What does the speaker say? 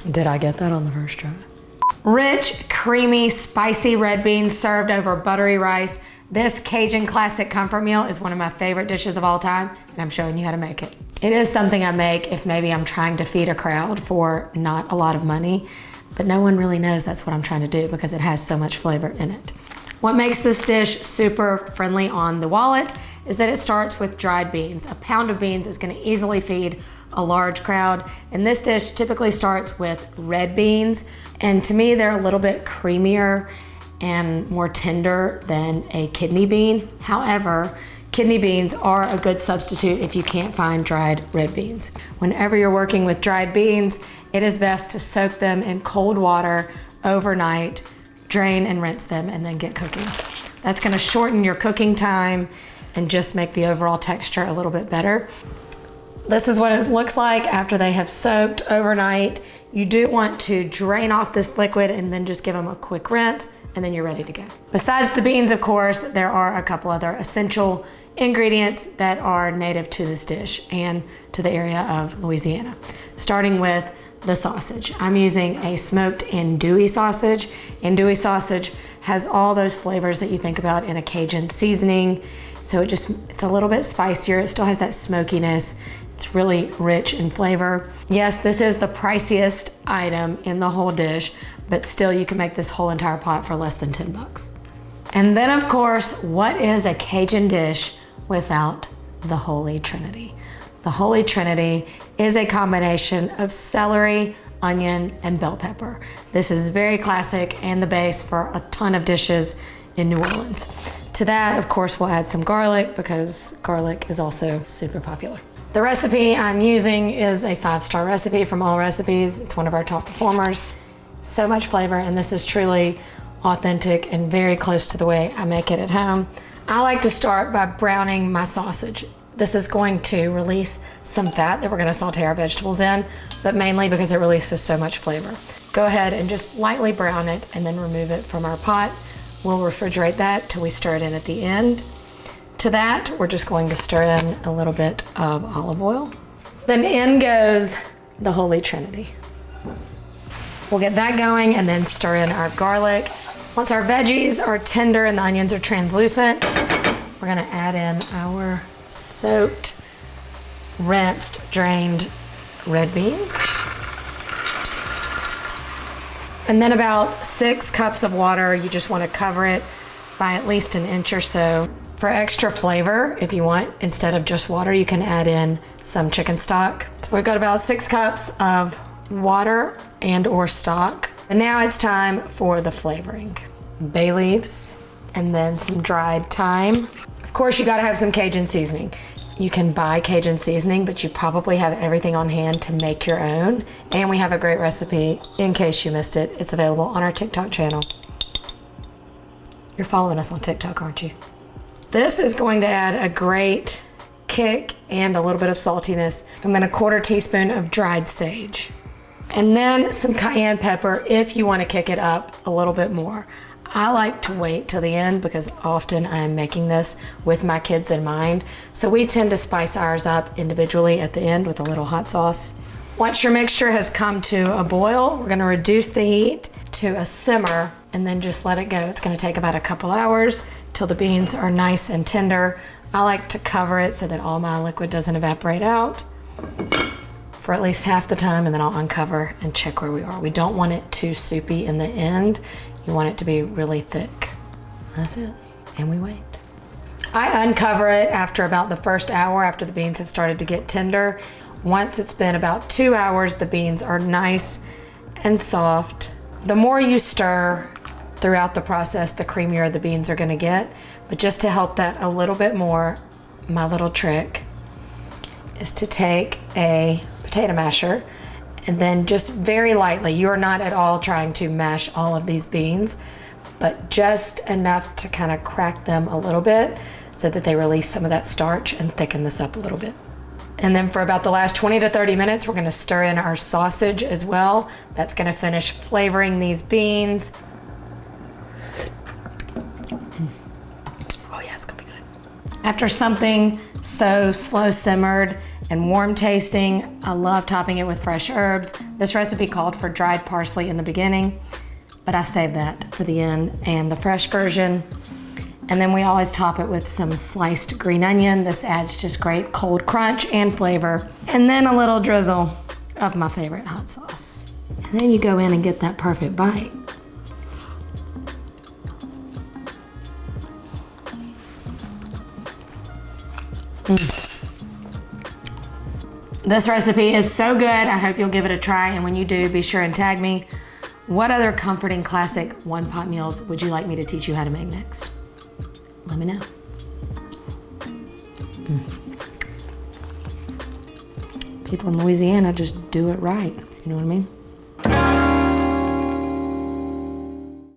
Did I get that on the first try? Rich, creamy, spicy red beans served over buttery rice. This Cajun classic comfort meal is one of my favorite dishes of all time, and I'm showing you how to make it. It is something I make if maybe I'm trying to feed a crowd for not a lot of money, but no one really knows that's what I'm trying to do because it has so much flavor in it. What makes this dish super friendly on the wallet is that it starts with dried beans. A pound of beans is gonna easily feed a large crowd, and this dish typically starts with red beans, and to me they're a little bit creamier and more tender than a kidney bean. However, kidney beans are a good substitute if you can't find dried red beans. Whenever you're working with dried beans, it is best to soak them in cold water overnight, drain and rinse them, and then get cooking. That's gonna shorten your cooking time and just make the overall texture a little bit better. This is what it looks like after they have soaked overnight. You do want to drain off this liquid and then just give them a quick rinse, and then you're ready to go. Besides the beans, of course, there are a couple other essential ingredients that are native to this dish and to the area of Louisiana, starting with the sausage. I'm using a smoked andouille sausage. Andouille sausage has all those flavors that you think about in a Cajun seasoning. So it's a little bit spicier. It still has that smokiness. It's really rich in flavor. Yes, this is the priciest item in the whole dish, but still you can make this whole entire pot for less than 10 bucks. And then of course, what is a Cajun dish without the Holy Trinity? The Holy Trinity is a combination of celery, onion, and bell pepper. This is very classic and the base for a ton of dishes in New Orleans. To that, of course, we'll add some garlic because garlic is also super popular. The recipe I'm using is a 5-star recipe from Allrecipes. It's one of our top performers. So much flavor, and this is truly authentic and very close to the way I make it at home. I like to start by browning my sausage. This is going to release some fat that we're gonna saute our vegetables in, but mainly because it releases so much flavor. Go ahead and just lightly brown it and then remove it from our pot. We'll refrigerate that till we stir it in at the end. To that, we're just going to stir in a little bit of olive oil. Then in goes the Holy Trinity. We'll get that going and then stir in our garlic. Once our veggies are tender and the onions are translucent, we're gonna add in our soaked, rinsed, drained red beans. And then about 6 cups of water. You just wanna cover it by at least an inch or so. For extra flavor, if you want, instead of just water, you can add in some chicken stock. So we've got about 6 cups of water and or stock. And now it's time for the flavoring. Bay leaves, and then some dried thyme. Of course, you gotta have some Cajun seasoning. You can buy Cajun seasoning, but you probably have everything on hand to make your own. And we have a great recipe in case you missed it. It's available on our TikTok channel. You're following us on TikTok, aren't you? This is going to add a great kick and a little bit of saltiness. And then a 1/4 teaspoon of dried sage. And then some cayenne pepper if you want to kick it up a little bit more. I like to wait till the end because often I'm making this with my kids in mind. So we tend to spice ours up individually at the end with a little hot sauce. Once your mixture has come to a boil, we're gonna reduce the heat to a simmer and then just let it go. It's gonna take about a couple hours till the beans are nice and tender. I like to cover it so that all my liquid doesn't evaporate out for at least half the time, and then I'll uncover and check where we are. We don't want it too soupy in the end. You want it to be really thick. That's it, and we wait. I uncover it after about the first hour after the beans have started to get tender. Once it's been about 2 hours, the beans are nice and soft. The more you stir throughout the process, the creamier the beans are gonna get. But just to help that a little bit more, my little trick is to take a potato masher and then just very lightly, you're not at all trying to mash all of these beans, but just enough to kind of crack them a little bit so that they release some of that starch and thicken this up a little bit. And then for about the last 20 to 30 minutes, we're gonna stir in our sausage as well. That's gonna finish flavoring these beans. Oh yeah, it's gonna be good. After something so slow simmered and warm tasting. I love topping it with fresh herbs. This recipe called for dried parsley in the beginning, but I saved that for the end, and the fresh version. And then we always top it with some sliced green onion. This adds just great cold crunch and flavor. And then a little drizzle of my favorite hot sauce. And then you go in and get that perfect bite. This recipe is so good. I hope you'll give it a try, and when you do, be sure and tag me. What other comforting classic one-pot meals would you like me to teach you how to make next? Let me know. People in Louisiana just do it right. You know what I mean?